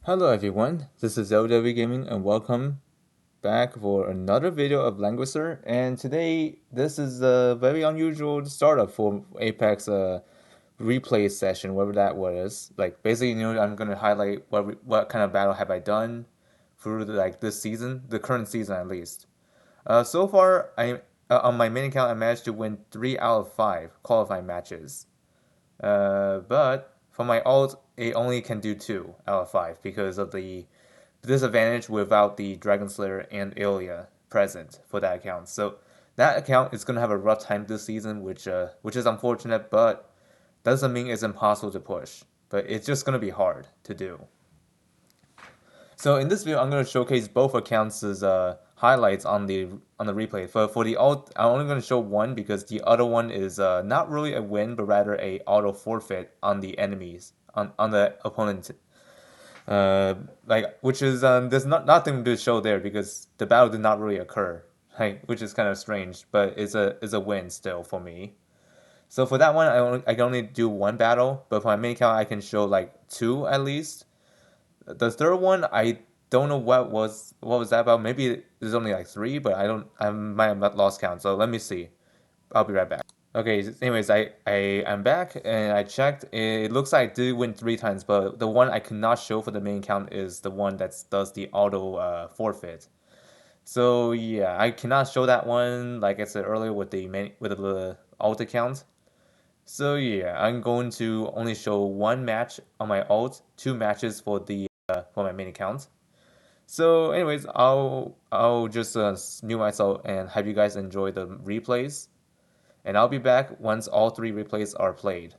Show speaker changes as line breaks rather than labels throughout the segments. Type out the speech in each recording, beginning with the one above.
Hello everyone, this is LW Gaming and welcome back for another video of Languisher. And today, this is a very unusual startup for Apex replay session, whatever that was. Like basically, I'm gonna highlight what kind of battle have I done through this season, the current season at least. So far, I on my main account, I managed to win 3 out of 5 qualifying matches. But for my alt, it only can do 2 out of 5 because of the disadvantage without the Dragon Slayer and Ilya present for that account. So that account is gonna have a rough time this season, which is unfortunate, but doesn't mean it's impossible to push. But it's just gonna be hard to do. So in this video, I'm going to showcase both accounts' highlights on the replay. For the alt, I'm only going to show one because the other one is not really a win, but rather a auto forfeit on the enemies on the opponent. Which is there's nothing to show there because the battle did not really occur, right? Which is kind of strange, but it's a win still for me. So for that one, I can only do one battle, but for my main account, I can show like two at least. The third one, I don't know what was that about. Maybe there's only like three, but I might have lost count. So let me see. I'll be right back. Okay. Anyways, I'm back and I checked. It looks like I did win 3 times, but the one I could not show for the main count is the one that does the auto forfeit. So yeah, I cannot show that one like I said earlier with the alt account. So yeah, I'm going to only show one match on my alt, 2 matches for my main account. So, anyways, I'll just mute myself and have you guys enjoy the replays, and I'll be back once all 3 replays are played.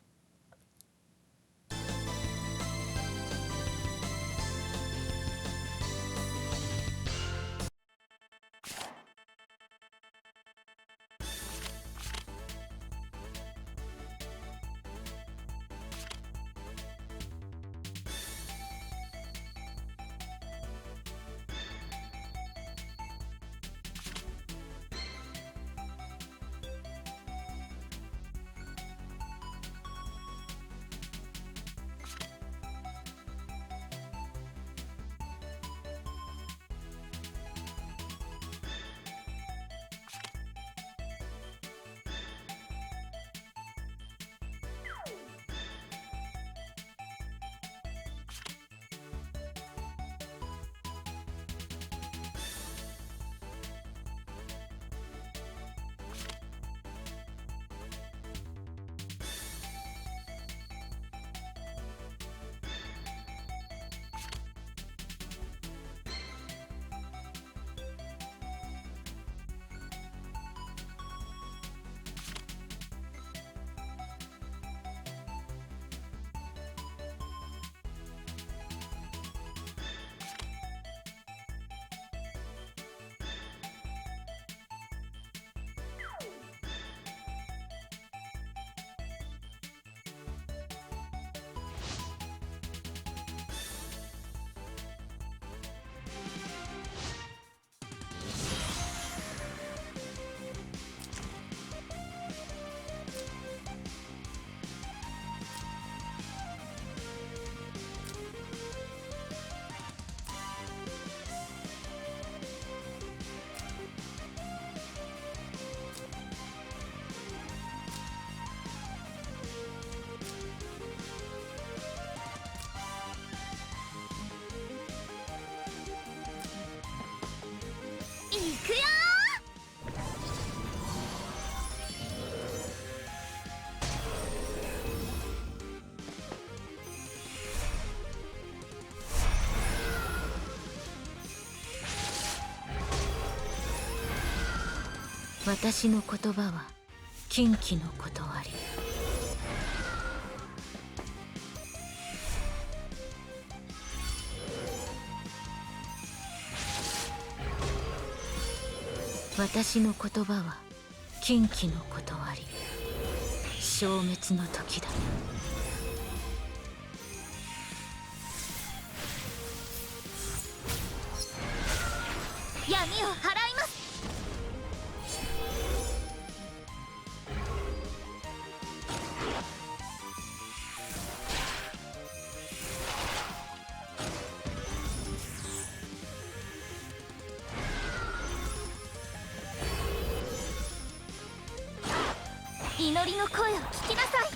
いくよ私の言葉は禁忌の断り。私の言葉は禁忌の断り。消滅の時だ。闇を払います。祈りの声を聞きなさい。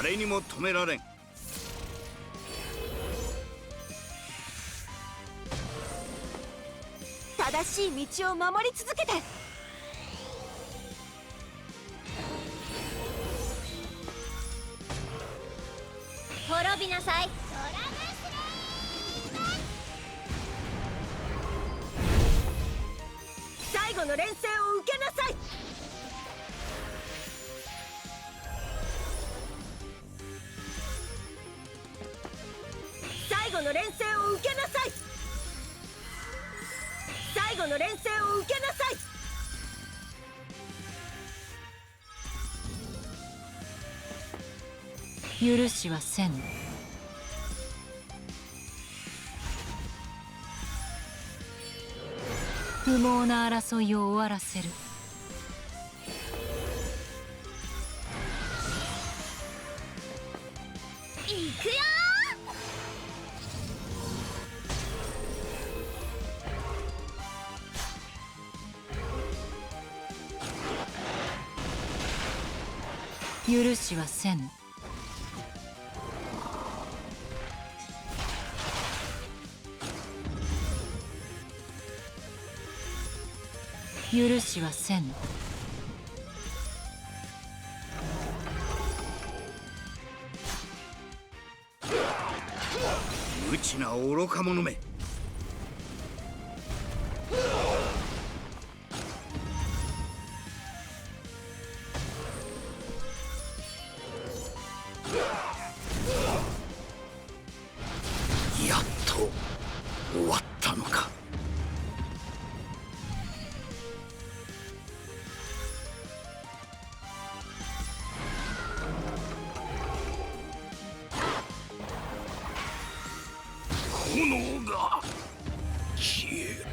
誰にも止められん。
正しい道を守り続けて。滅びなさい。最後の連戦を受けなさい。最後の連戦を受けなさい。最後の連戦を受けなさい。
許しはせぬ。不毛な争いを終わらせる。
いくよ
許しはせぬ。許しはせぬ。
無知な愚か者め。やっと終わったのか。炎が消える。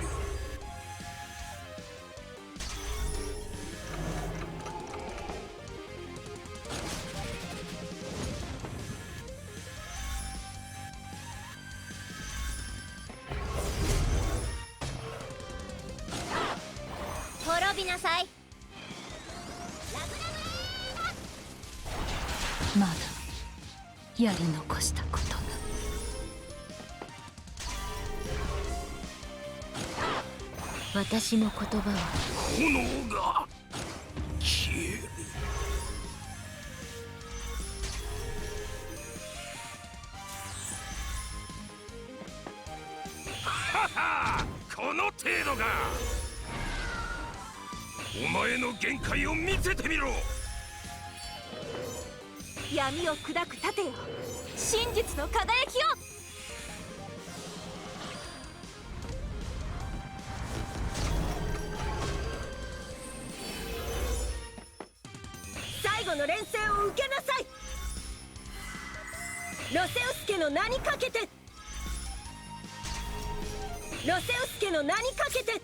滅びなさい。
まだやり残したことが。
私の言葉は
炎が消える。ははこの程度が。お前の限界を見せてみろ。
闇を砕く盾よ、真実の輝きよ。最後の連戦を受けなさい。ロセウス家の名にかけて。ロセウス家の名にかけて。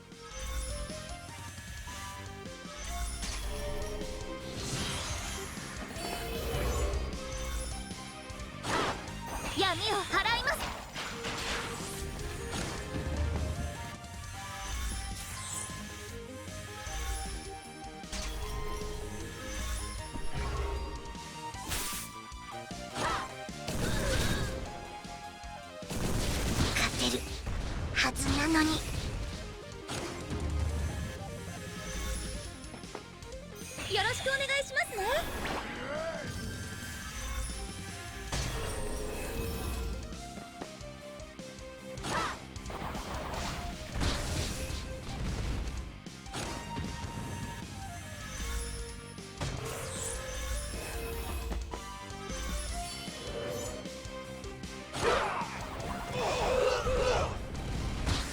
闇を払います。勝てるはずなのに。よろしくお願いしますね。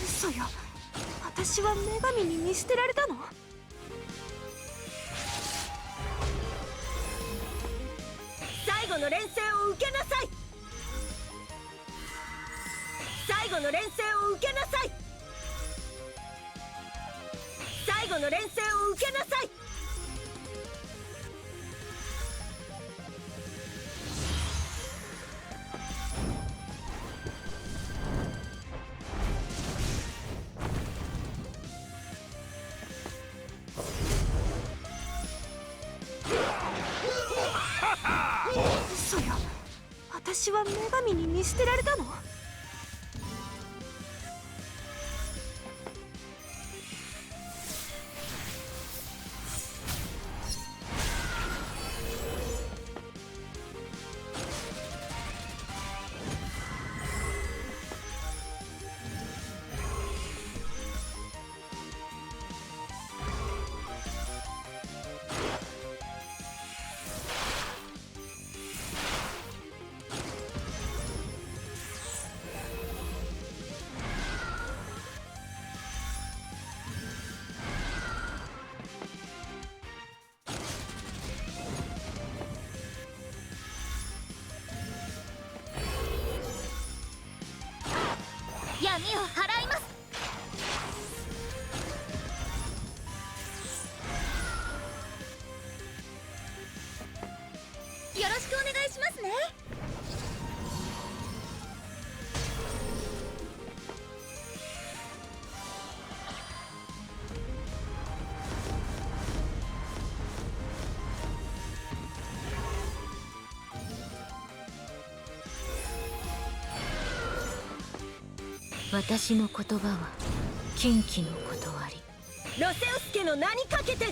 嘘よ、私は女神に見捨てられたの？最後の連戦を受けなさい。最後の連戦を受けなさい。最後の連戦を受けなさい。
私は女神に見捨てられたの？
闇を払います。よろしくお願いしますね。私の言葉は禁忌の断り。
ロセウス家の名にかけて。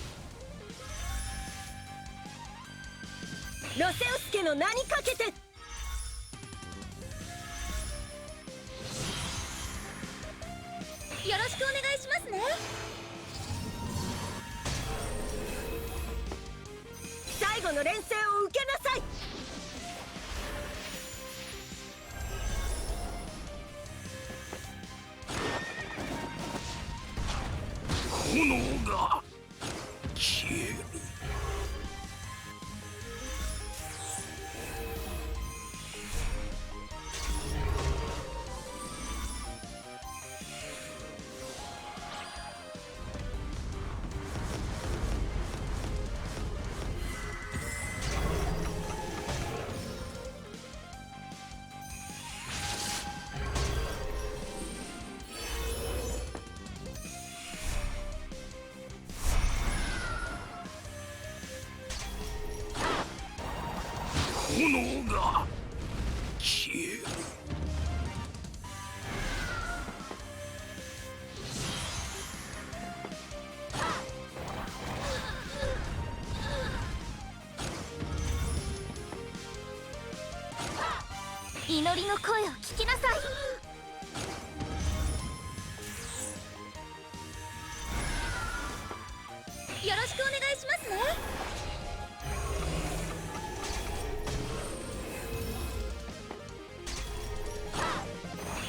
ロセウス家の名にかけて。よ
ろしくお願いしますね。
最後の錬成を受けなさい。
炎が消える。炎が消える。
祈りの声を聞きなさい。よろしくお願いしますね。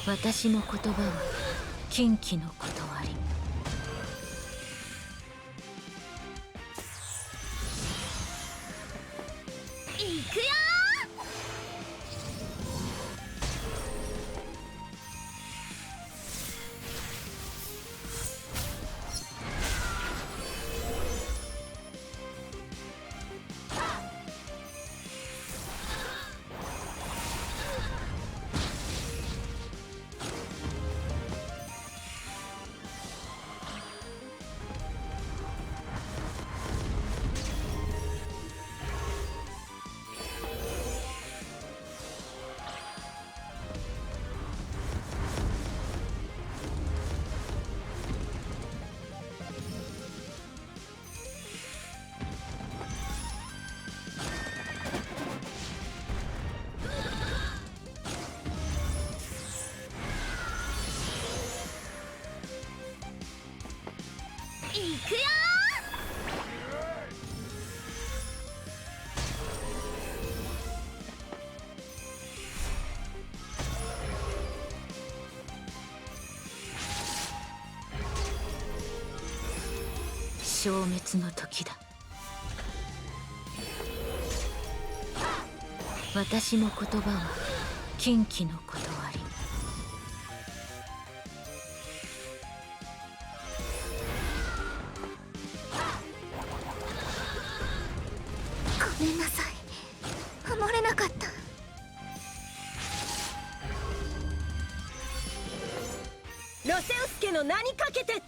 私の言葉は禁忌の断り。いくよいくよ消滅の時だ。私の言葉は禁忌の断り。ごめんなさい、守れなかった。
ロセウス家の名にかけて。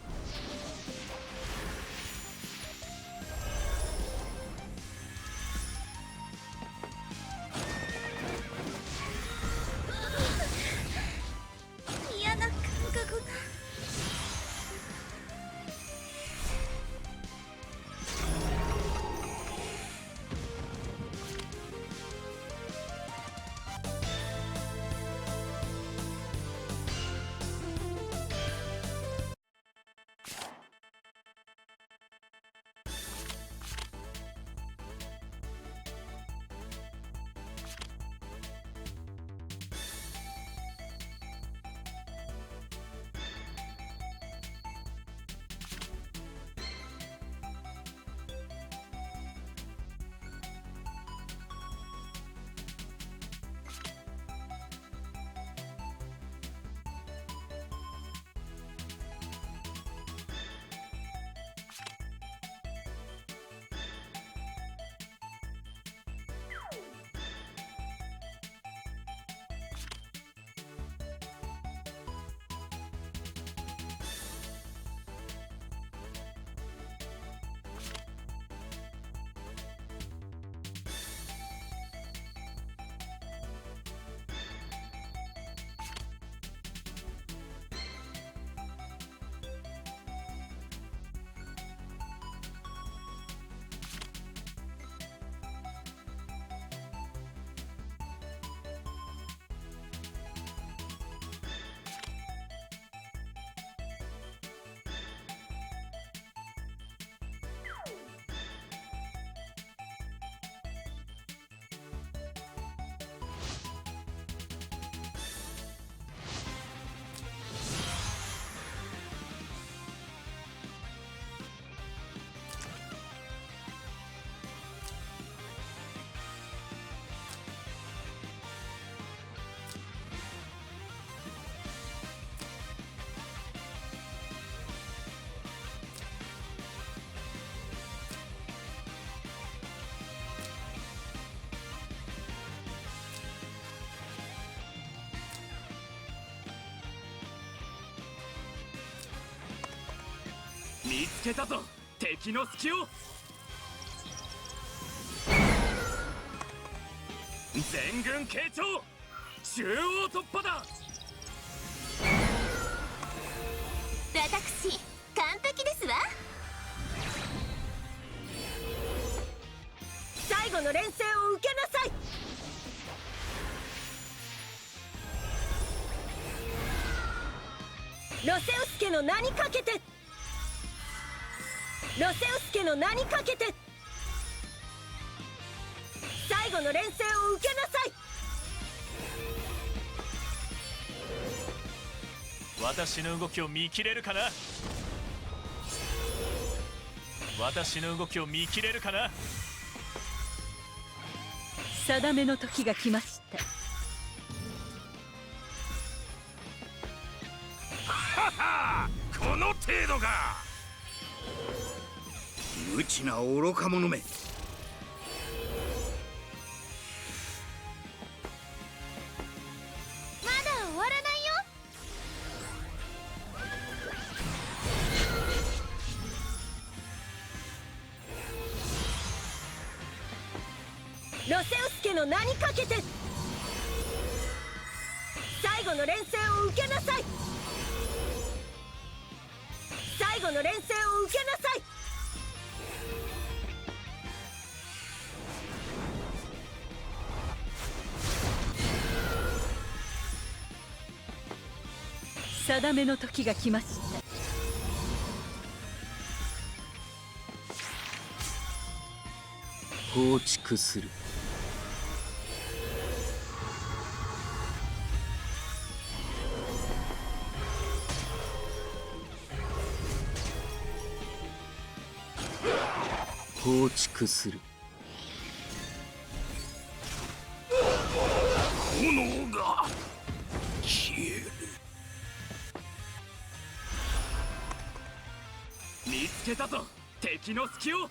見つけたぞ敵の隙を。全軍傾聴、中央突破だ。
私完璧ですわ。最後の連戦を受けなさい。ロセウス家の名にかけて、ロセウス家の名にかけて、最後の連戦を受けなさい。
私の動きを見切れるかな。私の動きを見切れるかな。
定めの時が来ました。
はは、この程度が。
無知な愚か者め。
まだ終わらないよ。ロセウス家の名にかけて、最後の連戦を受けなさい。最後の連戦を受けなさい。
定めの時が来ました。
放逐する。放逐する。
炎が消える。見つけたぞ敵の隙を。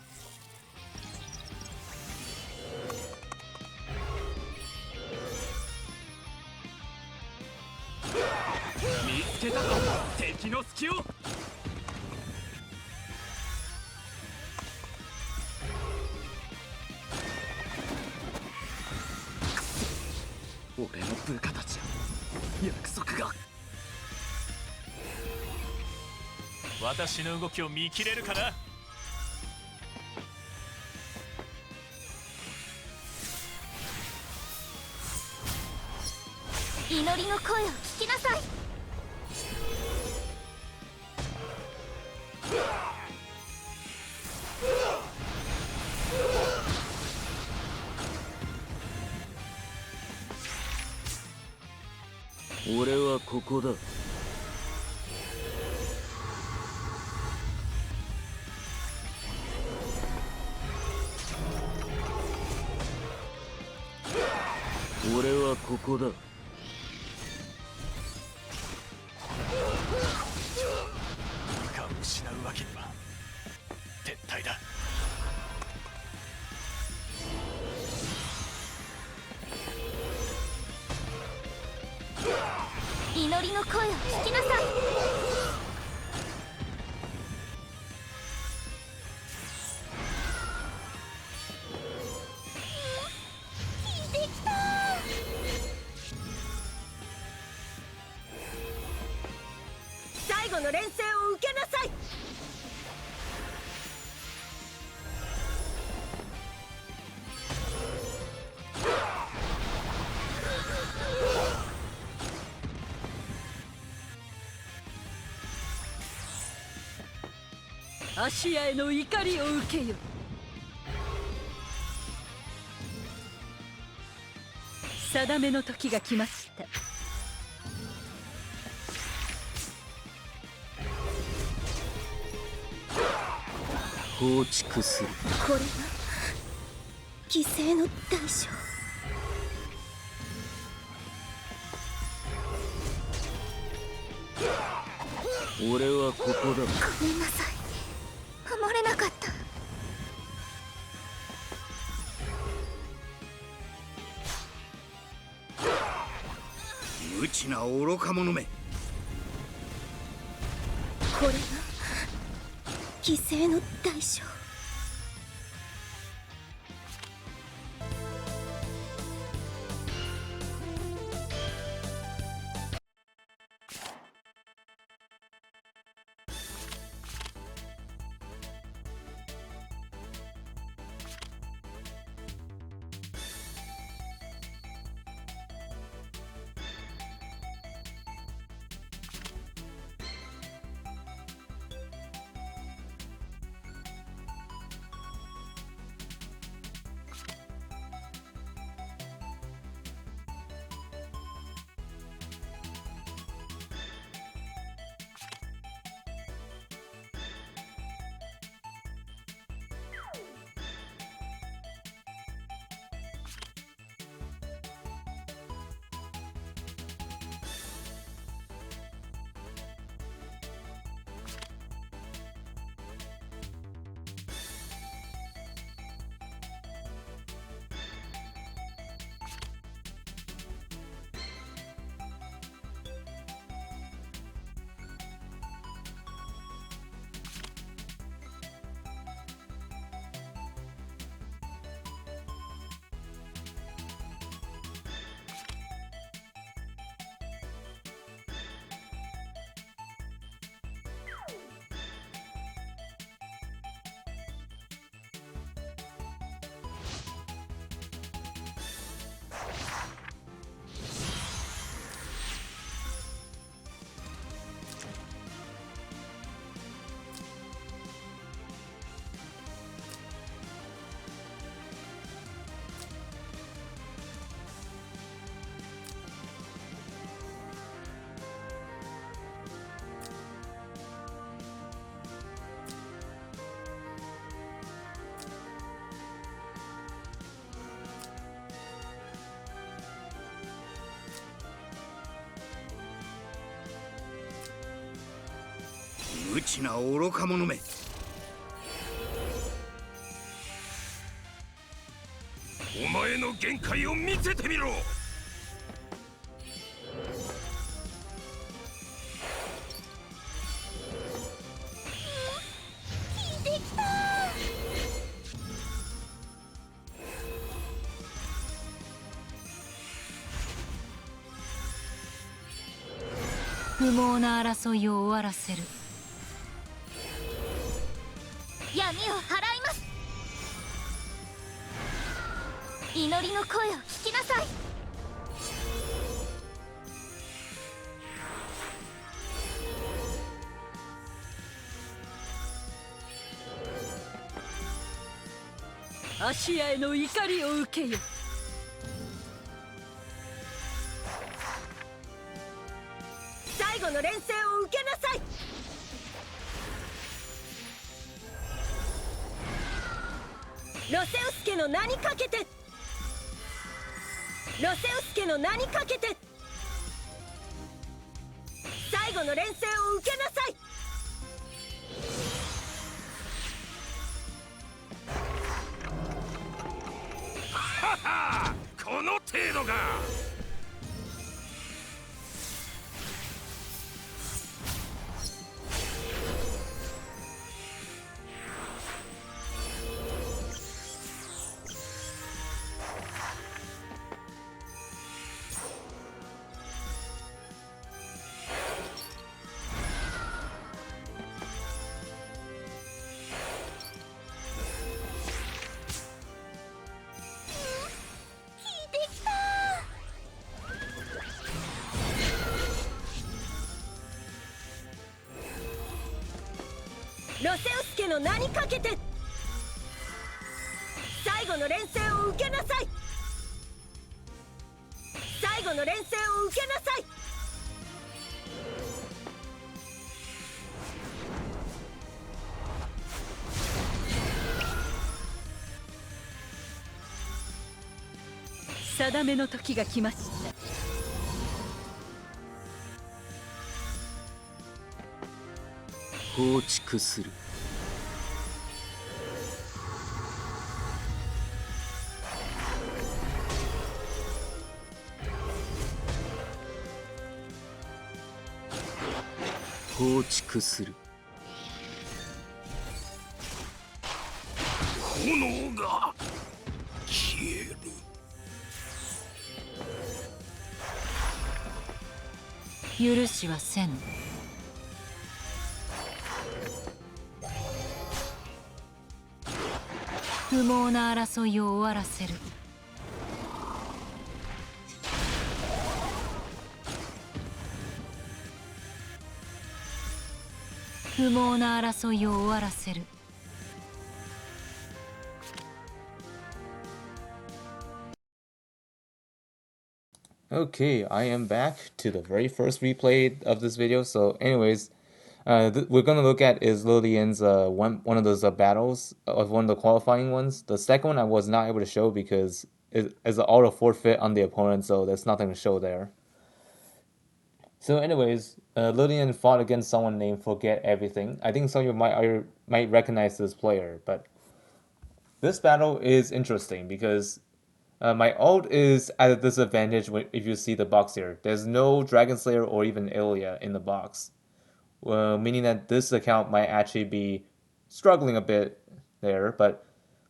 見つけたぞ敵の隙を。俺の部下たち約束が。私の動きを見切れるかな。
祈りの声を聞きなさい。
俺はここだ。俺はここだ。
部下を失うわけには。撤退だ。
祈りの声を聞きなさい。聞いてきた。最後の連戦を受けなさい。
芦屋への怒りを受けよ。定めの時が来ました。
放逐する。
これが犠牲の代償。
俺はここだ。
ごめんなさい。守れなかった。
無知な愚か者め。
これが犠牲の代償。
無知な愚か者め。お前の限界を見せてみろ。
不毛な争いを終わらせる。
闇を払います。祈りの声を聞きなさい。
芦屋への怒りを受けよ。
最後の連戦を受けなさい。ロセウス家の名にかけて、ロセウス家の名にかけて、最後の連戦を受けなさい。
ははこの程度が。
ロセウス家の名にかけて、最後の連戦を受けなさい。最後の連戦を受けなさい。
定めの時が来ました。
放逐する。放逐する。
炎が消える。
許しはせぬ。不毛な争いを終わらせる。不毛な争いを終わらせる。
Okay, I am back to the very first replay of this video. So, anyways, we're gonna look at is Lilianne's one of those battles of one of the qualifying ones. The second one I was not able to show because it's an auto forfeit on the opponent, so there's nothing to show there. So, anyways, Lilianne fought against someone named Forget Everything. I think some of you might recognize this player, but this battle is interesting because my ult is at a disadvantage if you see the box here. There's no Dragon Slayer or even Ilia in the box, meaning that this account might actually be struggling a bit there. But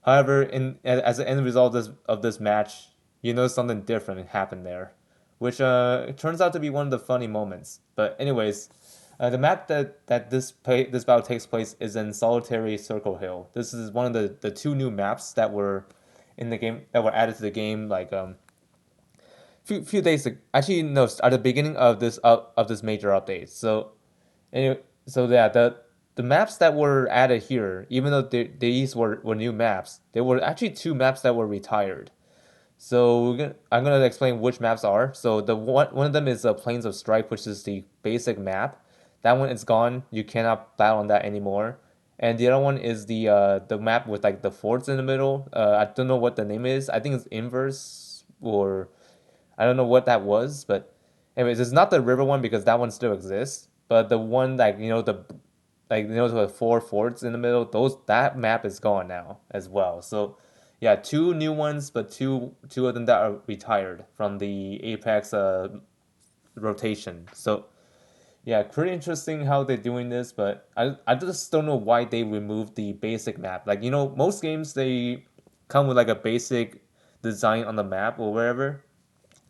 however, as an end result of this match, you know something different happened there, which turns out to be one of the funny moments. But anyways, the map that this battle takes place is in Solitary Circle Hill. This is one of the two new maps that were in the game that were added to the game like few days ago. Actually no, at the beginning of this major update. So anyway, so yeah, the maps that were added here, even though these were new maps, there were actually two maps that were retired. So I'm gonna explain which maps are. So the one of them is Plains of Strife, which is the basic map. That one is gone. You cannot battle on that anymore. And the other one is the map with like the forts in the middle. I don't know what the name is. I think it's Inverse or I don't know what that was. But anyways, it's not the river one because that one still exists. But the one like the four forts in the middle, that map is gone now as well. So yeah, two new ones, but two of them that are retired from the Apex rotation. So yeah, pretty interesting how they're doing this, but I just don't know why they removed the basic map. Like, most games they come with like a basic design on the map or wherever.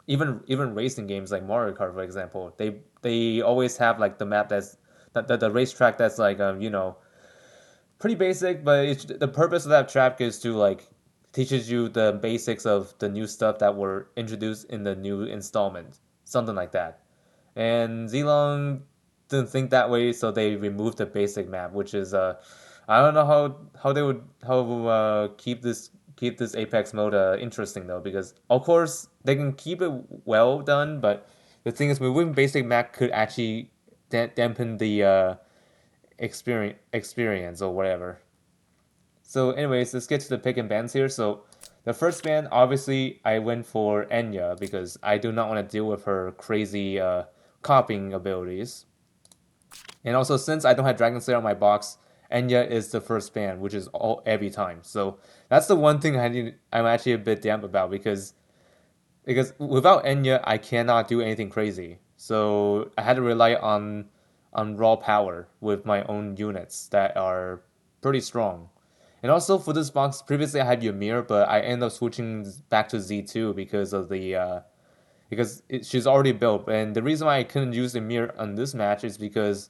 Even racing games like Mario Kart, for example, they always have like the map the racetrack that's like pretty basic, but the purpose of that track is to like teaches you the basics of the new stuff that were introduced in the new installment, something like that. And Zilong didn't think that way, so they removed the basic map, which is I don't know how they would keep this Apex mode interesting though, because of course they can keep it well done, but the thing is, removing basic map could actually dampen the experience or whatever. So, anyways, let's get to the pick and bans here. So, the first ban, obviously, I went for Enya because I do not want to deal with her crazy copying abilities. And also, since I don't have Dragon Slayer on my box, Enya is the first ban, which is every time. So that's the one thing I'm actually a bit damp about because without Enya, I cannot do anything crazy. So I had to rely on raw power with my own units that are pretty strong. And also for this box, previously I had Ymir, but I ended up switching back to Z2 because of she's already built. And the reason why I couldn't use Ymir on this match is because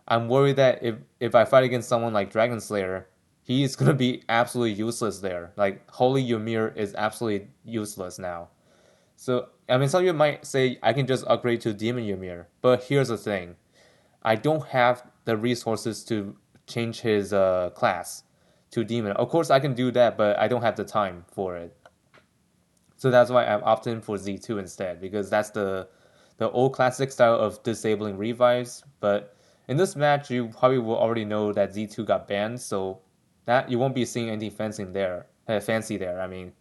I'm worried that if I fight against someone like Dragon Slayer, he's gonna be absolutely useless there. Like Holy Ymir is absolutely useless now. So, I mean, some of you might say I can just upgrade to Demon Ymir, but here's the thing. I don't have the resources to change his class to Demon. Of course, I can do that, but I don't have the time for it. So that's why I'm opting for Z2 instead, because that's the old classic style of disabling revives. But in this match, you probably will already know that Z2 got banned, so that you won't be seeing anything fancy there. I mean,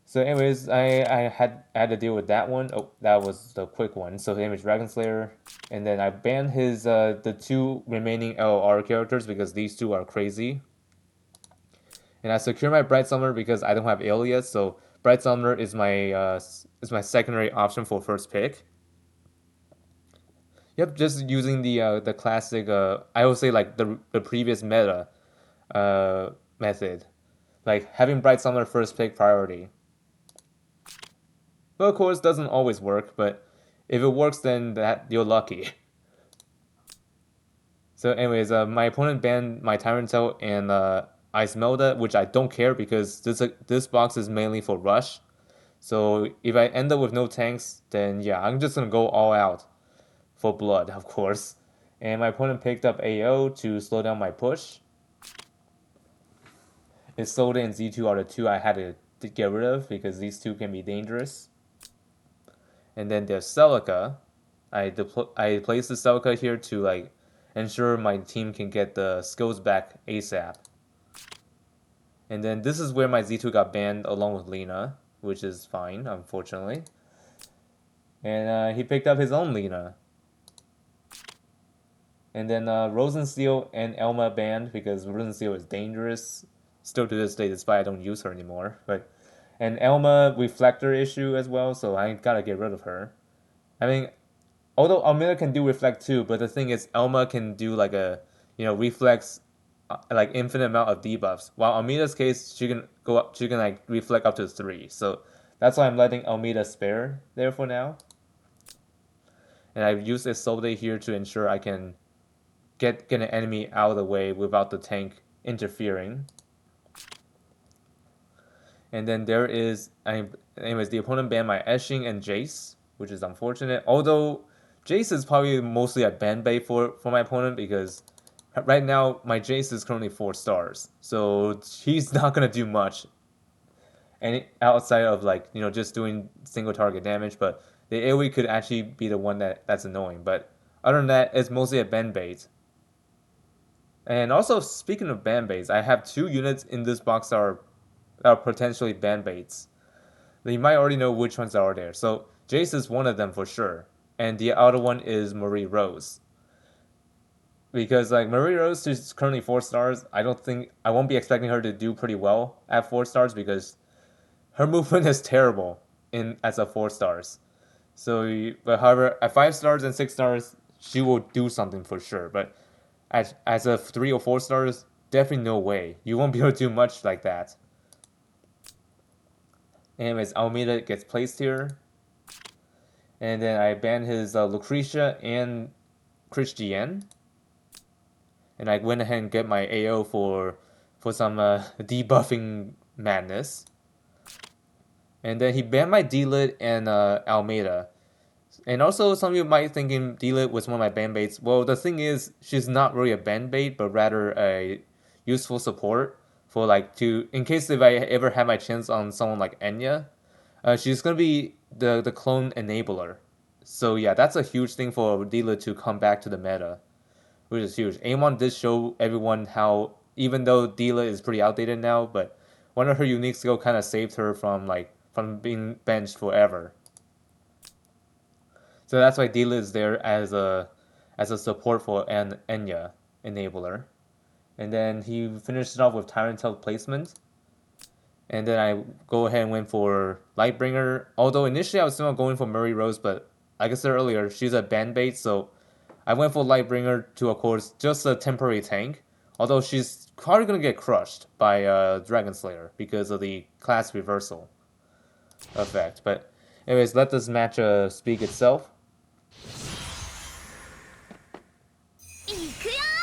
so anyways, I had to deal with that one. Oh, that was the quick one. So his name is Dragon Slayer, and then I banned his the two remaining LR characters because these two are crazy. And I secure my Bright Summoner because I don't have Alias, so Bright Summoner is my secondary option for first pick. Yep, just using the classic I would say like the previous meta method. like having Bright Summer first pick priority. But of course, doesn't always work. But if it works, then that you're lucky. So, anyways, my opponent banned my Tyrant Tail and Ice Melda, which I don't care because this box is mainly for rush. So if I end up with no tanks, then yeah, I'm just gonna go all out for blood, of course. And my opponent picked up AO to slow down my push. Isolde and Z2 are the two I had to get rid of because these two can be dangerous. And then there's Celica. I placed the Celica here to like ensure my team can get the skills back ASAP. And then this is where my Z2 got banned along with Lina, which is fine, unfortunately. And he picked up his own Lina. And then Rosensteel and Elma banned because Rosensteel is dangerous. Still to this day, despite I don't use her anymore. And Elma reflector issue as well, so I gotta get rid of her. I mean, although Almira can do reflect too, but the thing is, Elma can do like a reflex, like infinite amount of debuffs. While Almira's case, she can go up, she can like reflect up to 3. So that's why I'm letting Almira spare there for now. And I've used Isolde here to ensure I can get an enemy out of the way without the tank interfering. And then there is, anyways, the opponent banned my Eshing and Jace, which is unfortunate. Although Jace is probably mostly a ban bait for my opponent because right now my Jace is currently 4 stars, so he's not gonna do much. And outside of like just doing single target damage, but the AoE could actually be the one that's annoying. But other than that, it's mostly a ban bait. And also, speaking of ban baits, I have 2 units in this box that are potentially ban baits. You might already know which ones are there. So Jace is one of them for sure, and the other one is Marie Rose. Because like Marie Rose is currently 4 stars, I won't be expecting her to do pretty well at 4 stars because her movement is terrible in as a 4 stars. So, but however, at 5 stars and 6 stars, she will do something for sure. But as a 3 or 4 stars, definitely no way. You won't be able to do much like that. Anyways, Almeida gets placed here. And then I ban his Lucretia and Christiane. And I went ahead and get my AO for some debuffing madness. And then he banned my D-Lit and Almeida. And also, some of you might thinking D-Lit was one of my ban baits. Well, the thing is, she's not really a ban bait, but rather a useful support for like in case if I ever have my chance on someone like Enya, she's gonna be the clone enabler. So yeah, that's a huge thing for D-Lit to come back to the meta, which is huge. A1 did show everyone how, even though D-Lit is pretty outdated now, but one of her unique skill kind of saved her from being benched forever. So that's why Dila is there as a support for an Enya enabler. And then he finished it off with Tyrant Tail placement. And then I go ahead and went for Lightbringer. Although initially I was still going for Murray Rose, but like I said earlier, she's a ban bait, so I went for Lightbringer to, of course, just a temporary tank. Although she's probably gonna get crushed by Dragon Slayer because of the class reversal effect. But anyways, let this match speak itself.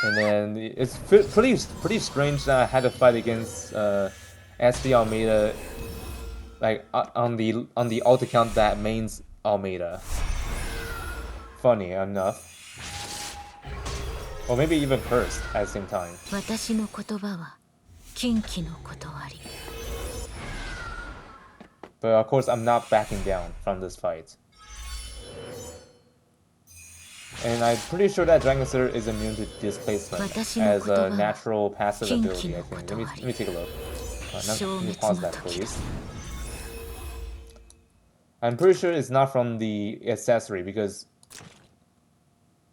And then it's pretty strange that I had to fight against SD Almeida, like on the alt account that mains Almeida. Funny enough, or maybe even cursed at the same time.
私の言葉は禁忌の断り
But of course, I'm not backing down from this fight. And I'm pretty sure that Dragon Slayer is immune to displacement as a natural passive ability, I think. Let me take a look. Let me pause that, please. I'm pretty sure it's not from the accessory because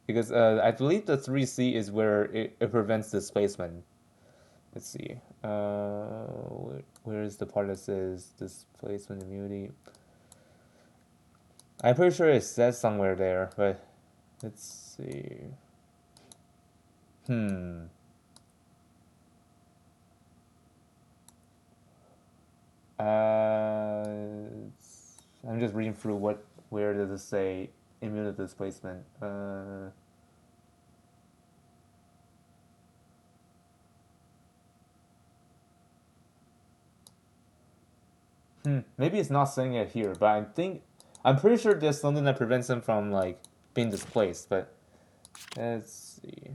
I believe the 3C is where it prevents displacement. Let's see. Where is the part that says displacement immunity? I'm pretty sure it says somewhere there, but let's see. I'm just reading through where does it say immune displacement. Maybe it's not saying it here, but I'm pretty sure there's something that prevents him from like being displaced. But let's see.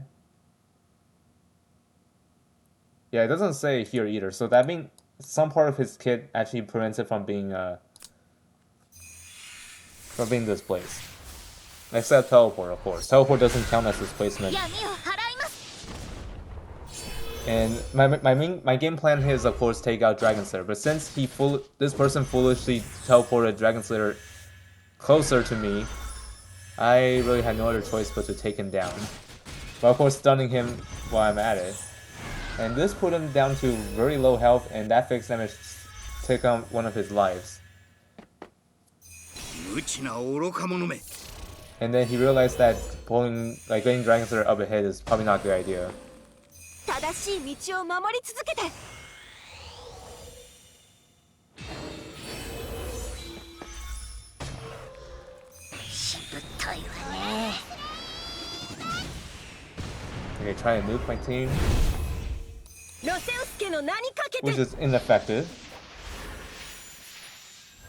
Yeah, it doesn't say it here either. So that means some part of his kit actually prevents it from being displaced. Except teleport, of course. Teleport doesn't count as displacement. And my game plan here is, of course, take out Dragon Slayer. But since this person foolishly teleported Dragon Slayer closer to me, I really had no other choice but to take him down. But of course, stunning him while I'm at it. And this put him down to very low health, and that fixed damage took on one of his lives. And then he realized that getting Dragon Slayer up ahead is probably not a good idea.
正しい道を守り続けて。
しぶといわね。
Okay, try to nuke my team,
ロセウス家の名にかけて。
which is ineffective.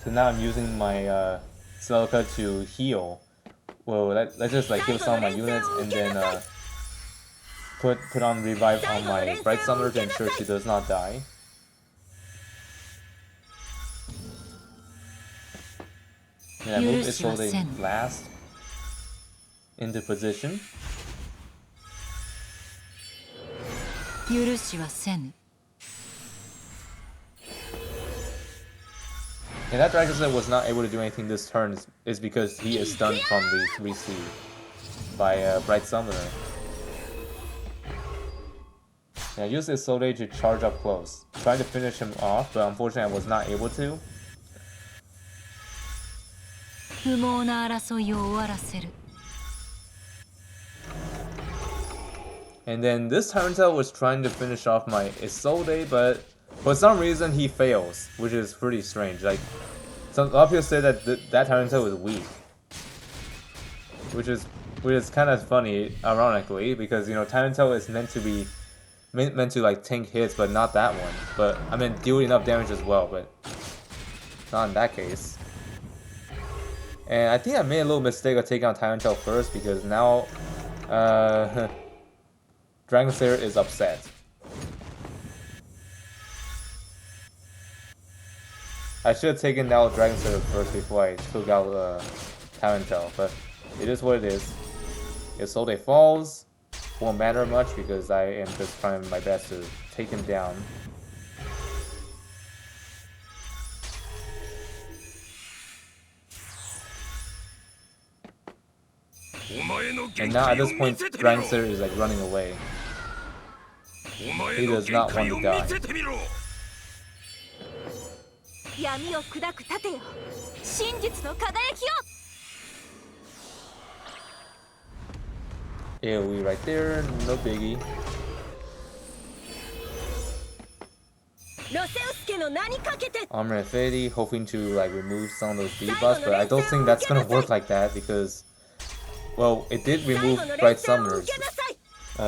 So now I'm using my Celica to heal. Well, let's just like heal some of my units and then put on revive on my Bright Summoner to ensure she does not die. And I move Isolde last into position.
許しはせぬ。
And that Dragon Slayer was not able to do anything this turn is because he is stunned from the 3C by Bright Summoner. And I used Isolde to charge up close, trying to finish him off, but unfortunately I was not able to.
不毛な争いを終わらせる。
And then this Tyrantile was trying to finish off my Isolde, but for some reason he fails, which is pretty strange. Like, a lot of people say that that Tyrantile is weak, which is kind of funny, ironically, because Tyrantile is meant to like tank hits, but not that one. But I mean, deal enough damage as well, but not in that case. And I think I made a little mistake of taking out Tyrantile first because now, Dragon Slayer is upset. I should have taken out Dragon Slayer first before I took out Tyrantile, but it is what it is. Isolde falls, won't matter much because I am just trying my best to take him down. And now at this point, Dragon Slayer is like running away. He does not want to die.
闇を砕く盾よ。真実の輝きよ。
AoE right there, no biggie.
ロセウス家の名にかけて。
Armor Infinity, hoping to like remove some of those debuffs, but I don't think that's gonna work like that because, well, it did remove Bright Summoner's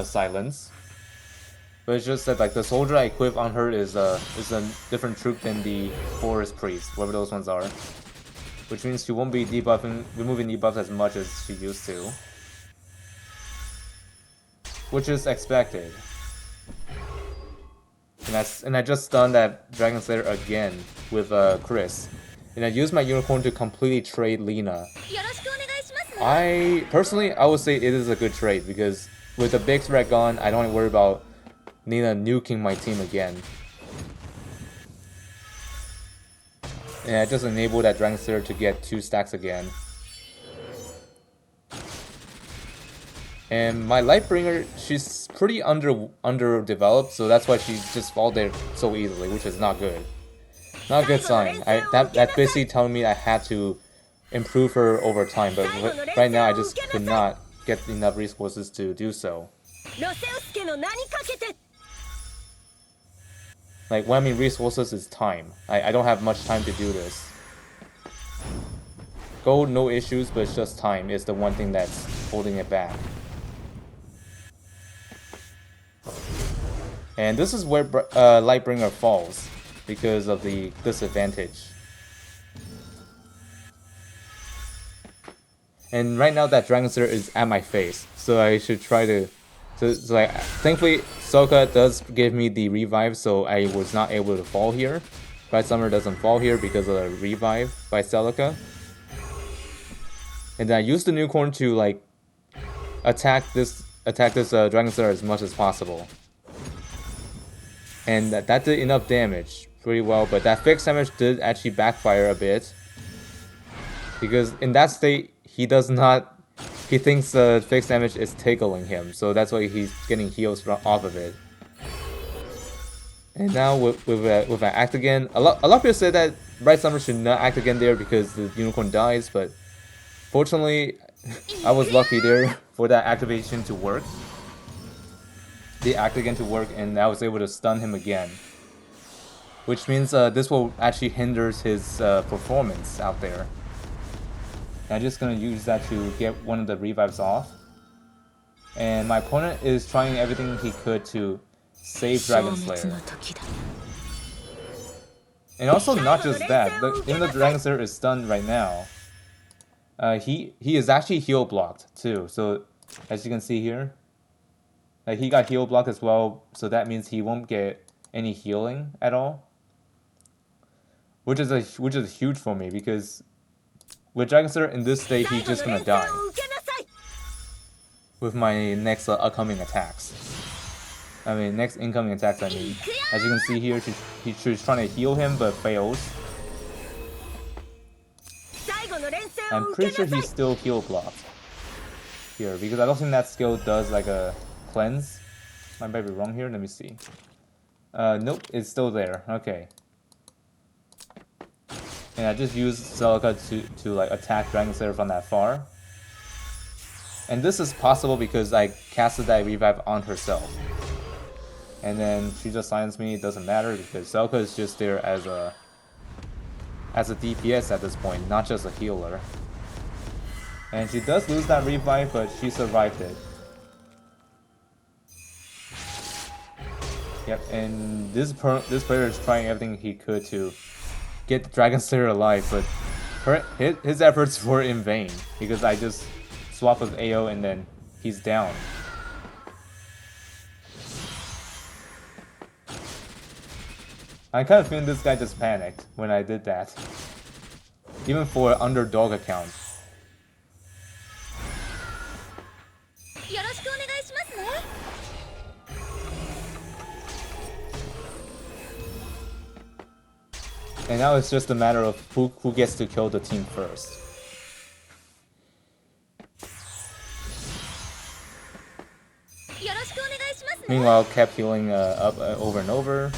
silence. But it's just that like the soldier I equip on her is a different troop than the Forest Priest, whatever those ones are. Which means she won't be removing debuffs as much as she used to. Which is expected. And I just stunned that Dragon Slayer again with Chris. And I used my unicorn to completely trade Lina. I would say it is a good trade because with the big threat gone, I don't have to worry about Lina nuking my team again. And I just enabled that Dragon Slayer to get 2 stacks again. And my Lightbringer, she's pretty underdeveloped, so that's why she just falls there so easily, which is not good. Not a good sign. That basically telling me I had to improve her over time, but right now I just could not get enough resources to do so. Like, when I mean resources is time. I don't have much time to do this. Gold, no issues, but it's just time is the one thing that's holding it back. And this is where Lightbringer falls because of the disadvantage. And right now that Dragon Slayer is at my face, so I should try to... So like, thankfully, Soka does give me the revive, so I was not able to fall here. Bright Summer doesn't fall here because of the revive by Celica. And then I used the Unicorn to like attack this Dragon Slayer as much as possible. And that did enough damage pretty well, but that fixed damage did actually backfire a bit. Because in that state, he thinks the fixed damage is tickling him, so that's why he's getting heals off of it. And now with an act again, a lot of people said that Bright Summer should not act again there because the Unicorn dies, but fortunately, I was lucky there for that activation to work. The act again to work, and I was able to stun him again. Which means this will actually hinder his performance out there. And I'm just gonna use that to get one of the revives off. And my opponent is trying everything he could to save Dragon Slayer. And also not just that, even though Dragon Slayer is stunned right now, he is actually heal blocked too. So as you can see here, like he got heal blocked as well, so that means he won't get any healing at all. Which is huge for me because with Dragon Slayer in this state, he's just gonna die with my next upcoming attacks. I mean, next incoming attacks, I mean. As you can see here, she's trying to heal him, but fails. I'm pretty sure he's still heal blocked here, because I don't think that skill does like a cleanse. I might be wrong here, let me see. Nope, it's still there, okay. And I just used Celica to like attack Dragon Slayer from that far. And this is possible because I casted that revive on herself. And then she just silenced me, it doesn't matter because Celica is just there as a DPS at this point, not just a healer. And she does lose that revive, but she survived it. Yep, and this player is trying everything he could to get the Dragon Slayer alive, but his efforts were in vain because I just swap with AO and then he's down. I kind of feeling this guy just panicked when I did that. Even for an underdog account. And now it's just a matter of who gets to kill the team first. Meanwhile, kept healing up over and over.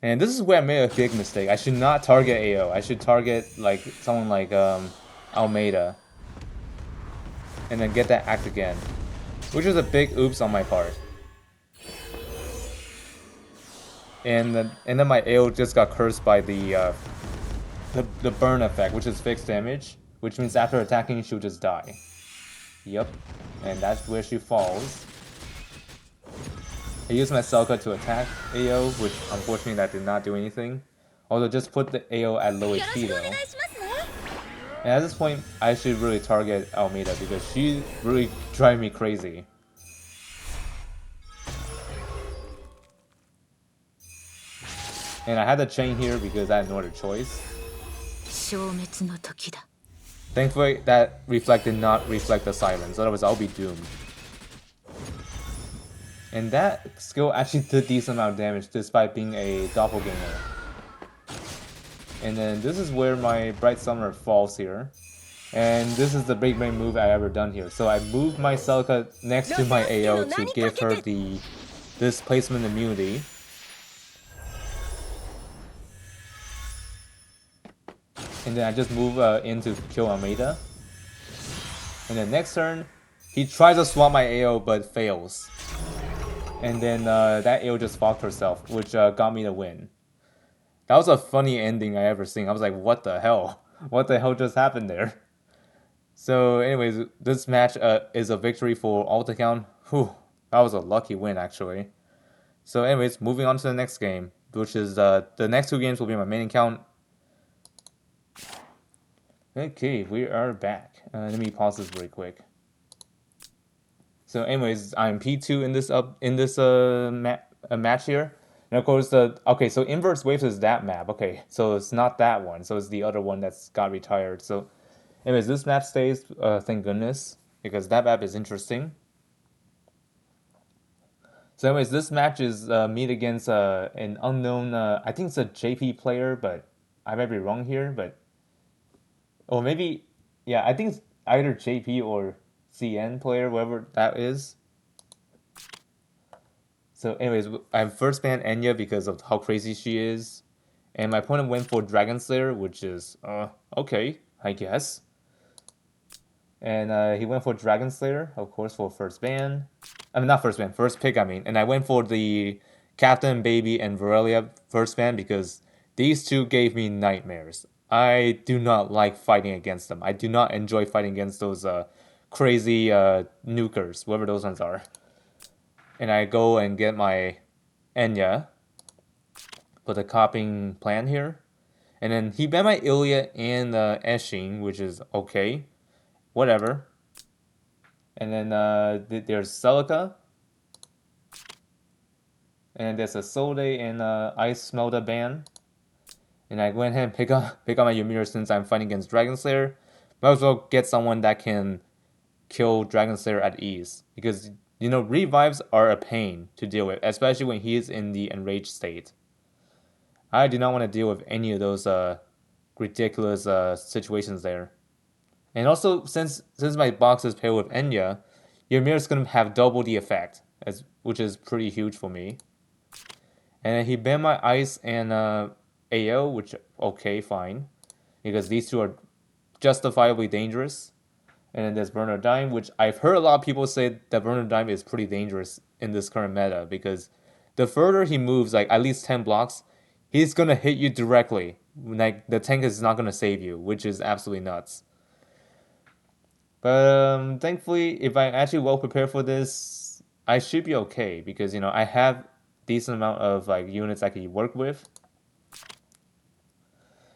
And this is where I made a big mistake. I should not target AO. I should target like someone like Almeida. And then get that act again. Which was a big oops on my part. And then my AO just got cursed by the burn effect, which is fixed damage. Which means after attacking, she'll just die. Yep. And that's where she falls. I used my Celica to attack AO, which unfortunately that did not do anything. Although just put the AO at low HP though. And at this point, I should really target Almeida because she's really driving me crazy. And I had to chain here because I had no other choice. Thankfully, that reflect did not reflect the silence, otherwise I'll be doomed. And that skill actually did decent amount of damage despite being a doppelganger. And then this is where my Bright Summer falls here. And this is the big main move I ever done here. So I moved my Celica next to my AO to give her the displacement immunity. And then I just move in to kill Almeida. And then next turn, he tries to swap my AO but fails. And then that AO just fucked herself, which got me the win. That was a funny ending I ever seen. I was like, what the hell? What the hell just happened there? So anyways, this match is a victory for alt account. Whew, that was a lucky win actually. So anyways, moving on to the next game, which is the next two games will be my main account. Okay, we are back. Let me pause this really quick. So anyways, I'm P2 in this match here. And of course so inverse waves is that map. Okay, so it's not that one. So it's the other one that's got retired. So anyways, this map stays, thank goodness, because that map is interesting. So anyways, this match is meet against an unknown, I think it's a JP player, but I might be wrong here, but or maybe, yeah, I think it's either JP or CN player, whatever that is. So anyways, I first banned Enya because of how crazy she is. And my opponent went for Dragon Slayer, which is, okay, I guess. And he went for Dragon Slayer, of course, for first ban. I mean, not first ban, first pick, I mean. And I went for the Captain, Baby, and Varelia first ban because these two gave me nightmares. I do not like fighting against them. I do not enjoy fighting against those crazy nukers, whoever those ones are. And I go and get my Enya for the copying plan here. And then he banned my Ilya and Eshin, which is okay. Whatever. And then there's Celica. And there's a Solde and Ice Smelter ban. And I went ahead and pick up my Ymir since I'm fighting against Dragon Slayer. Might as well get someone that can kill Dragon Slayer at ease. Because, you know, revives are a pain to deal with, especially when he is in the enraged state. I do not want to deal with any of those ridiculous situations there. And also, since my box is paired with Enya, Ymir is going to have double the effect, which is pretty huge for me. And he banned my Ice and AO, which, okay, fine. Because these two are justifiably dangerous. And then there's Burner Dime, which I've heard a lot of people say that Burner Dime is pretty dangerous in this current meta. Because the further he moves, like at least 10 blocks, he's going to hit you directly. Like, the tank is not going to save you, which is absolutely nuts. But thankfully, if I'm actually well prepared for this, I should be okay. Because, you know, I have decent amount of like units I can work with.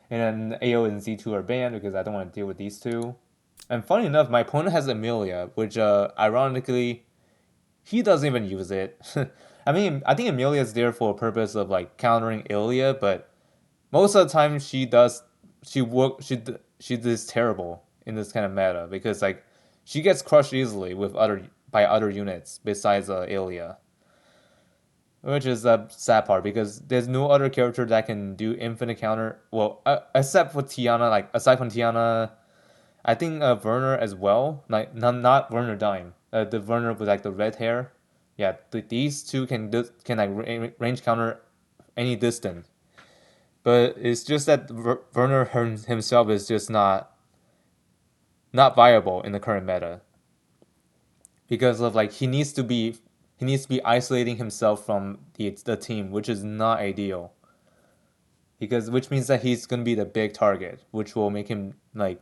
And then AO and Z2 are banned because I don't want to deal with these two. And funny enough, my opponent has Amelia, which ironically, he doesn't even use it. I mean, I think Amelia is there for a purpose of like countering Ilya, but most of the time she does terrible in this kind of meta because like she gets crushed easily with by other units besides Ilya. Which is the sad part because there's no other character that can do infinite counter. Well, except for Tiana, like aside from Tiana, I think Werner as well. Like not Werner Dime. The Werner with like the red hair. Yeah, these two can like range counter any distance. But it's just that Werner himself is just not viable in the current meta because of like he needs to be isolating himself from the team, which is not ideal. Because which means that he's gonna be the big target, which will make him like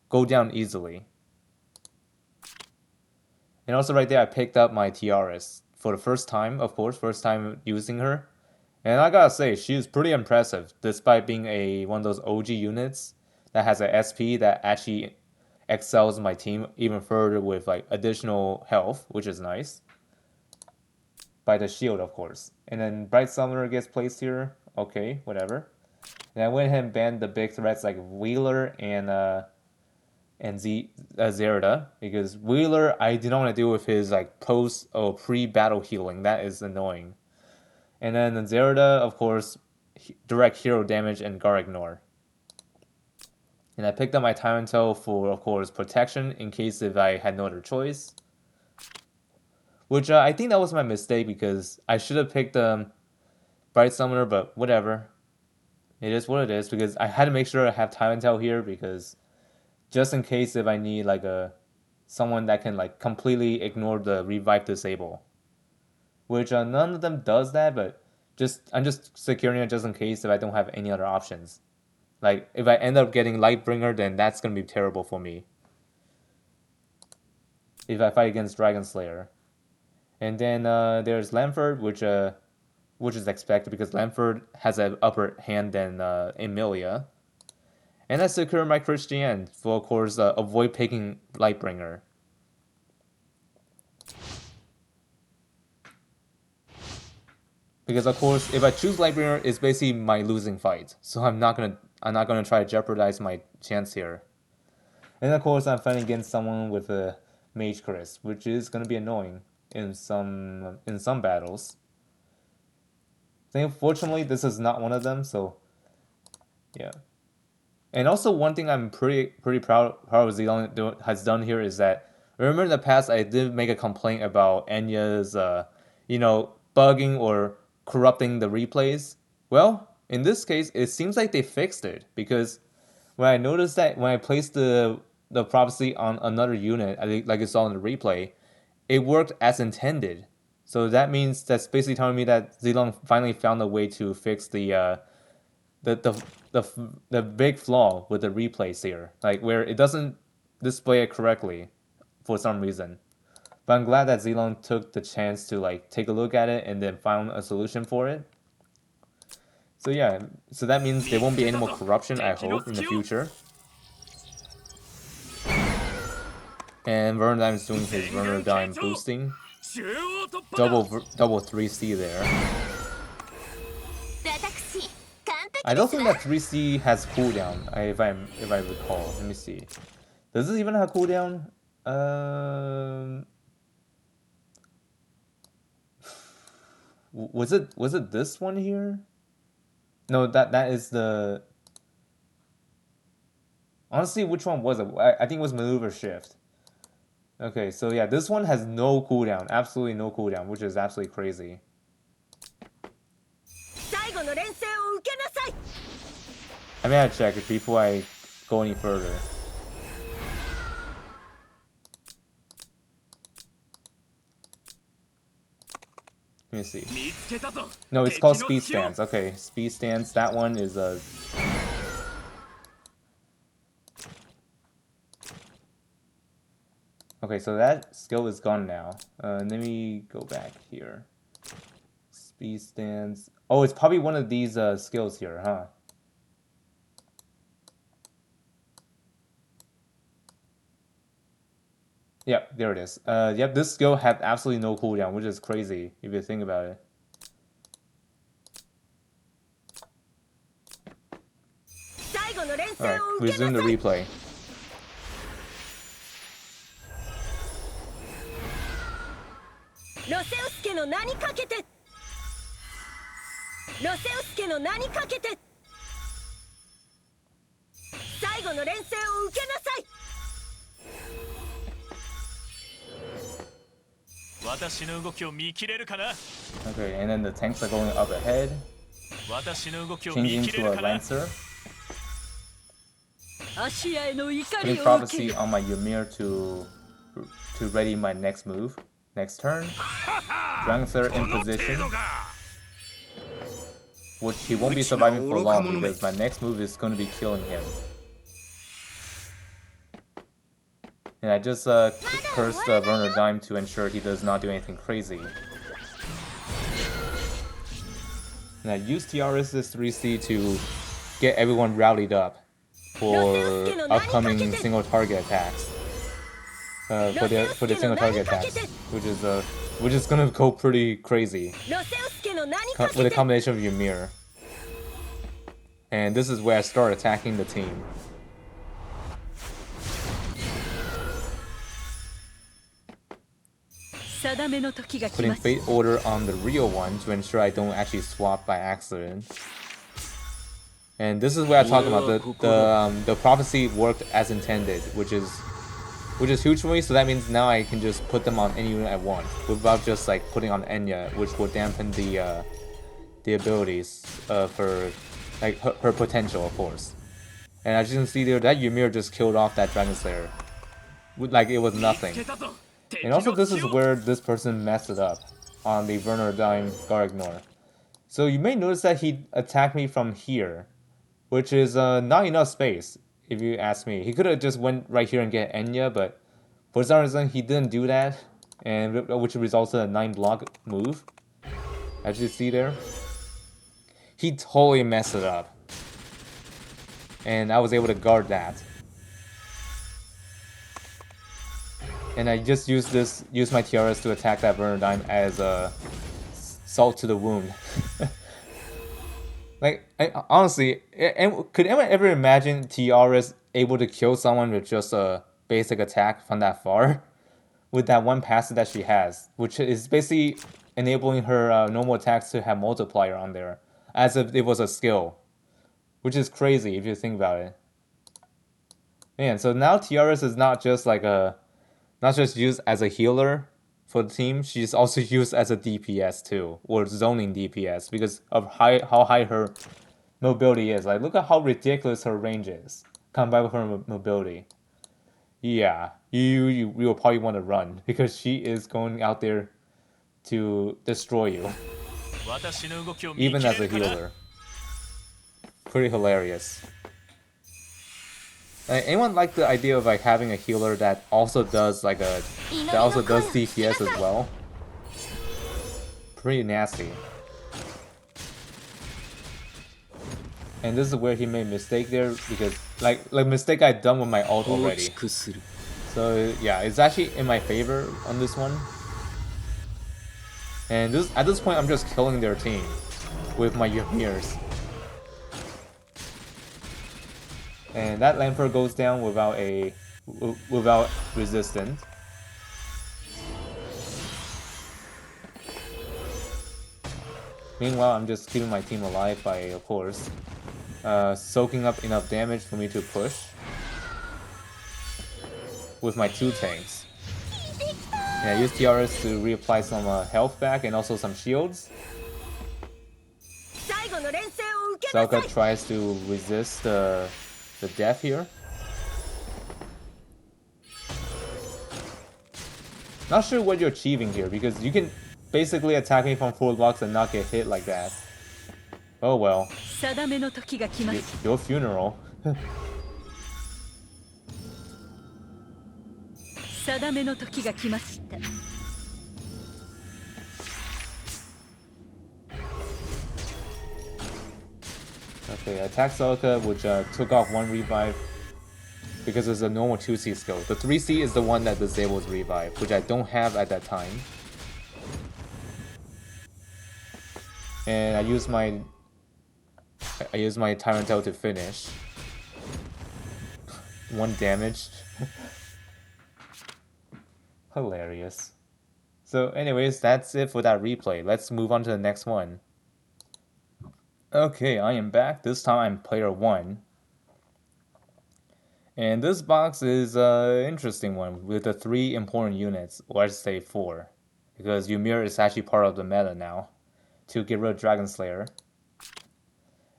go down easily. And also right there, I picked up my Tiaras for the first time, of course, first time using her. And I gotta say, she's pretty impressive, despite being one of those OG units that has an SP that actually excels my team even further with like additional health, which is nice. By the shield, of course. And then Bright Summoner gets placed here. Okay, whatever. And I went ahead and banned the big threats like Wheeler and Zerda because Wheeler I do not want to deal with his like post or pre-battle healing. That is annoying. And then Zerda, of course, direct hero damage and guard ignore. And I picked up my Tyrantile for, of course, protection in case if I had no other choice. Which I think that was my mistake because I should have picked Bright Summoner, but whatever. It is what it is because I had to make sure I have Tyrantile here because just in case if I need like a someone that can like completely ignore the revive disable, which none of them does that. But I'm just securing it just in case if I don't have any other options. Like if I end up getting Lightbringer, then that's gonna be terrible for me if I fight against Dragon Slayer. And then there's Lamford, which is expected because Lamford has an upper hand than Emilia. And I secure my Christian for, of course, avoid picking Lightbringer. Because of course, if I choose Lightbringer, it's basically my losing fight. So I'm not gonna try to jeopardize my chance here. And of course, I'm fighting against someone with a Mage Chris, which is gonna be annoying in some battles. Fortunately, this is not one of them. So yeah. And also, one thing I'm pretty proud of Zilong has done here is that, remember in the past I did make a complaint about Enya's bugging or corrupting the replays. Well, in this case, it seems like they fixed it, because when I noticed that when I placed the prophecy on another unit, I think like you saw in the replay, it worked as intended. So that means that's basically telling me that Zilong finally found a way to fix the big flaw with the replays here, like where it doesn't display it correctly for some reason. But I'm glad that Zilong took the chance to like take a look at it and then found a solution for it. So yeah, so that means there won't be any more corruption, I hope, in the future. And Vernheim is doing his Vernheim boosting. Double 3C there. I don't think that 3C has cooldown, if I recall. Let me see. Does this even have cooldown? Was it this one here? No, that is the. Honestly, which one was it? I think it was Maneuver Shift. Okay, so yeah, this one has no cooldown, absolutely no cooldown, which is absolutely crazy. I may have to check it before I go any further. Let me see. No, it's called Speed Stance. Okay, Speed Stance. That one is a. Okay, so that skill is gone now. Let me go back here. Speed Stance. Oh, it's probably one of these skills here, huh? Yep, there it is. Yep, this skill had absolutely no cooldown, which is crazy if you think about it. Alright, resume the replay. Okay, and then the tanks are going up ahead, changing to a Lancer. Putting Prophecy on my Ymir to ready my next move, next turn. Dragonslayer in position, which he won't be surviving for long because my next move is going to be killing him. And I just cursed Werner Dime to ensure he does not do anything crazy. And I used TRS's 3C to get everyone rallied up for upcoming single target attacks. For the single target attacks, which is gonna go pretty crazy with a combination of Ymir. And this is where I start attacking the team. Putting Fate Order on the real one to ensure I don't actually swap by accident. And this is where I talk about the prophecy worked as intended, which is huge for me. So that means now I can just put them on any unit I want without just like putting on Enya, which will dampen the abilities for like her potential, of course. And as you can see there, that Ymir just killed off that Dragon Slayer. like it was nothing.
見つけたぞ
And
敵
also
の
this is
血を
where this person messed it up on the Vernardine Guard Ignore. So you may notice that he attacked me from here, which is not enough space, if you ask me. He could have just went right here and get Enya, but for some reason he didn't do that, and which results in a 9 block move. As you see there, he totally messed it up, and I was able to guard that. And I just used my tiaras to attack that Bernardine as a salt to the wound. Like, honestly, could anyone ever imagine tiaras able to kill someone with just a basic attack from that far? With that one passive that she has, which is basically enabling her normal attacks to have multiplier on there, as if it was a skill, which is crazy if you think about it. Man, so now Tiaras is not just used as a healer for the team. She's also used as a DPS too, or zoning DPS because of how high her mobility is. Like, look at how ridiculous her range is combined with her mobility. Yeah, you will probably want to run because she is going out there to destroy you,
私の動きを見
even
切
as
れ
a
るかな
healer. Pretty hilarious. Anyone like the idea of like having a healer that also does DPS as well? Pretty nasty. And this is where he made a mistake there because like mistake I done with my ult already. So yeah, it's actually in my favor on this one. And at this point I'm just killing their team with my Ymirs. And that Lamper goes down without resistance. Meanwhile, I'm just keeping my team alive by, of course, soaking up enough damage for me to push with my 2 tanks. And I use TRS to reapply some health back and also some shields. Selka tries to resist the death here. Not sure what you're achieving here because you can basically attack me from 4 blocks and not get hit like that. Oh well. Your funeral.
定めの時が来ました。
Okay, attack Celica, which took off 1 revive because it's a normal 2C skill. The 3C is the one that disables revive, which I don't have at that time. And I use my Tyrant Tail to finish. 1 damage. Hilarious. So anyways, that's it for that replay. Let's move on to the next one. Okay, I am back. This time I'm player 1. And this box is an interesting one with the 3 important units, or I should say 4. Because Ymir is actually part of the meta now. To get rid of Dragon Slayer.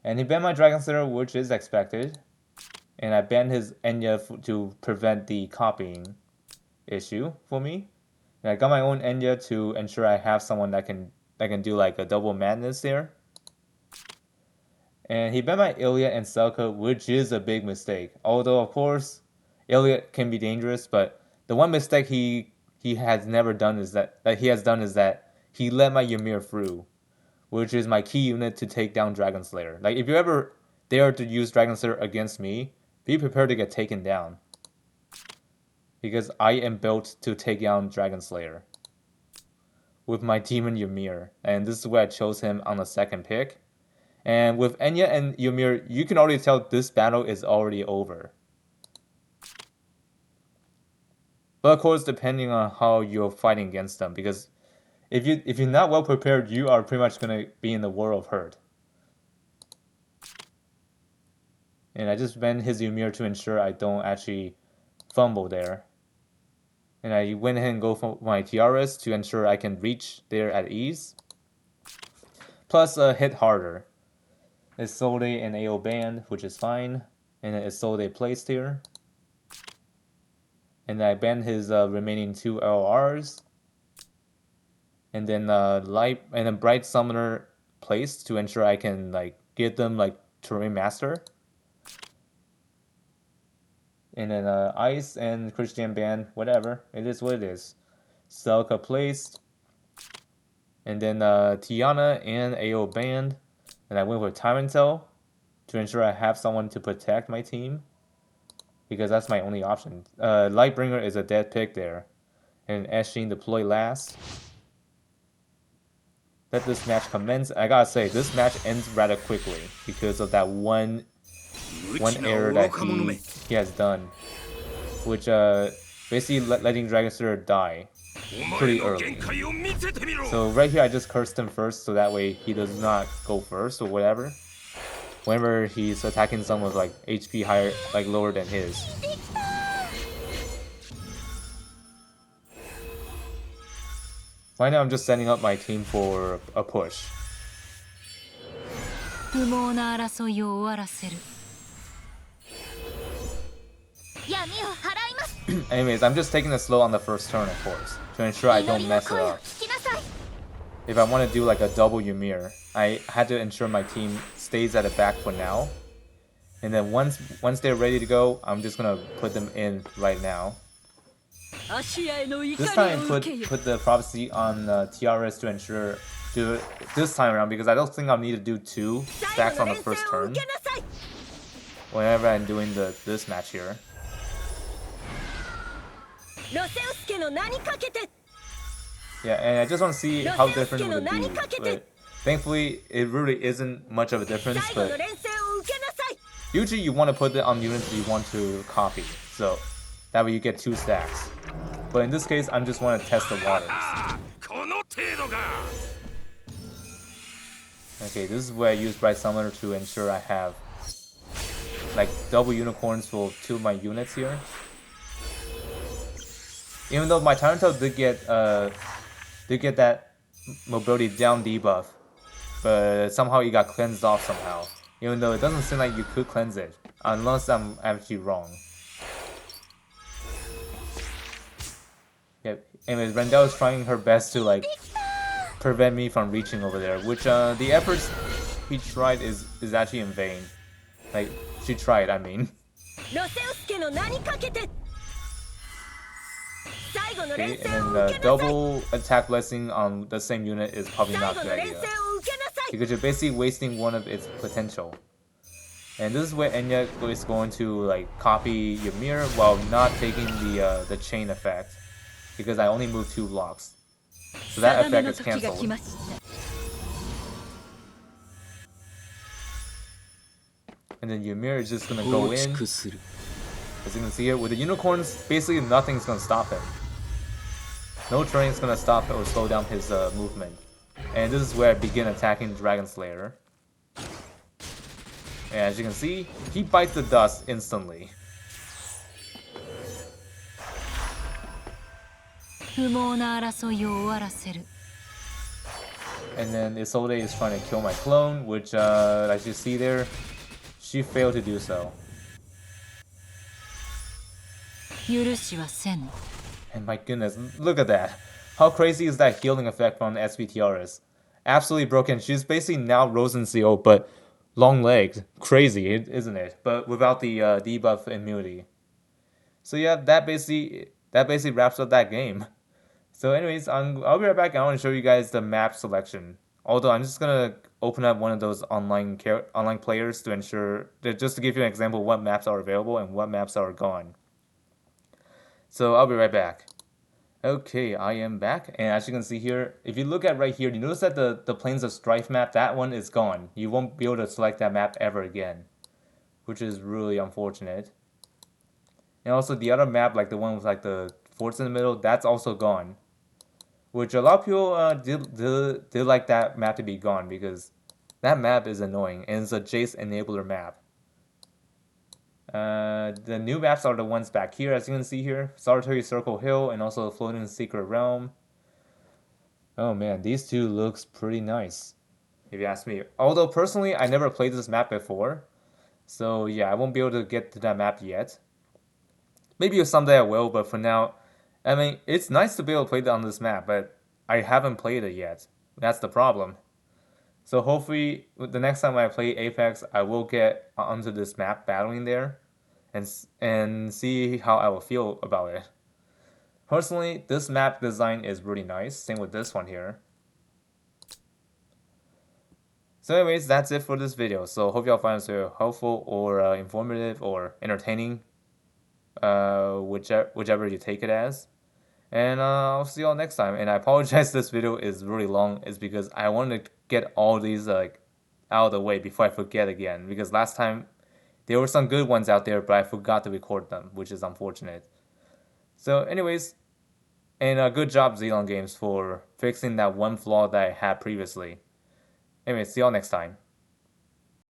And he banned my Dragon Slayer, which is expected. And I banned his Enya to prevent the copying issue for me. And I got my own Enya to ensure I have someone that can do like a double madness there. And he banned my Ilya and Selka, which is a big mistake. Although of course, Ilya can be dangerous, but the one mistake he has done is that he let my Ymir through, which is my key unit to take down Dragon Slayer. Like if you ever dare to use Dragon Slayer against me, be prepared to get taken down. Because I am built to take down Dragon Slayer with my Demon Ymir, and this is why I chose him on the 2nd pick. And with Enya and Ymir, you can already tell this battle is already over. But of course, depending on how you're fighting against them, because if you're not well prepared, you are pretty much gonna be in the world of hurt. And I just banned his Ymir to ensure I don't actually fumble there. And I went ahead and go for my TRS to ensure I can reach there at ease. Plus hit harder. Isolde and AO banned, which is fine. And then Isolde placed here. And I ban his remaining 2 LRs. And then light and a bright summoner placed to ensure I can like get them like terrain master. And then ice and Christian ban, whatever. It is what it is. Celica placed. And then Tiana and AO banned. And I went with Tyrantell to ensure I have someone to protect my team. Because that's my only option. Lightbringer is a dead pick there. And Ashin deploy last. Let this match commence. I gotta say, this match ends rather quickly because of that one error that he has done, which basically letting Dragonster die pretty early. So right here, I just cursed him first, so that way he does not go first or whatever. Whenever he's attacking someone with like HP higher, like lower than his. Right now, I'm just setting up my team for a push.
不毛な争いを終わらせる。
闇を払います。
Anyways, I'm just taking it slow on the first turn, of course, to ensure I don't mess it up.
聞きなさい。
If I want to do like a double Ymir, I had to ensure my team stays at the back for now. And then once they're ready to go, I'm just gonna put them in right now. This time put the prophecy on TRS to ensure do it this time around because I don't think I'll need to do 2 stacks on the first turn. Whenever I'm doing this match here. Yeah, and I just want to see how different would it be. But thankfully, it really isn't much of a difference. But usually, you want to put it on units you want to copy, so that way you get 2 stacks. But in this case, I just want to test the waters. Okay, this is where I use Bright Summoner to ensure I have like double unicorns for 2 of my units here. Even though my Tyrantell did get that mobility down debuff, but somehow it got cleansed off somehow. Even though it doesn't seem like you could cleanse it, unless I'm actually wrong. Yep. Anyways, Rendell is trying her best to like prevent me from reaching over there, which the efforts he tried is actually in vain. Like she tried, I mean. Okay, and then double attack blessing on the same unit is probably not a good idea. Because you're basically wasting one of its potential. And this is where Enya is going to like copy Ymir while not taking the chain effect. Because I only moved 2 blocks. So that effect is cancelled. And then Ymir is just gonna go in. As you can see here, with the unicorns, basically nothing's gonna stop him. No terrain is gonna stop or slow down his movement. And this is where I begin attacking Dragon Slayer. And as you can see, he bites the dust instantly. And then Isolde is trying to kill my clone, which as you see there, she failed to do so. And my goodness, look at that. How crazy is that healing effect from SVTRs? Absolutely broken. She's basically now Rosenseal, but long-legged. Crazy, isn't it? But without the debuff immunity. So yeah, that basically wraps up that game. So anyways, I'll be right back. I want to show you guys the map selection. Although I'm just gonna open up one of those online players to ensure just to give you an example of what maps are available and what maps are gone. So I'll be right back. Okay, I am back, and as you can see here, if you look at right here, you notice that the Plains of Strife map, that one is gone. You won't be able to select that map ever again, which is really unfortunate. And also the other map, like the one with like the forts in the middle, that's also gone. Which a lot of people did like that map to be gone because that map is annoying and it's a Jace enabler map. The new maps are the ones back here, as you can see here. Solitary Circle Hill and also Floating Secret Realm. Oh man, these two looks pretty nice, if you ask me. Although personally, I never played this map before. So yeah, I won't be able to get to that map yet. Maybe someday I will, but for now, I mean, it's nice to be able to play it on this map, but I haven't played it yet. That's the problem. So hopefully, the next time I play Apex, I will get onto this map battling there, and see how I will feel about it. Personally, this map design is really nice. Same with this one here. So anyways, that's it for this video. So hope y'all find this helpful or informative or entertaining, whichever you take it as. And I'll see y'all next time. And I apologize this video is really long. It's because I wanted to get all these like out of the way before I forget again. Because last time there were some good ones out there, but I forgot to record them, which is unfortunate. So anyways, and good job Lilianne Games for fixing that one flaw that I had previously. Anyway, see y'all next time.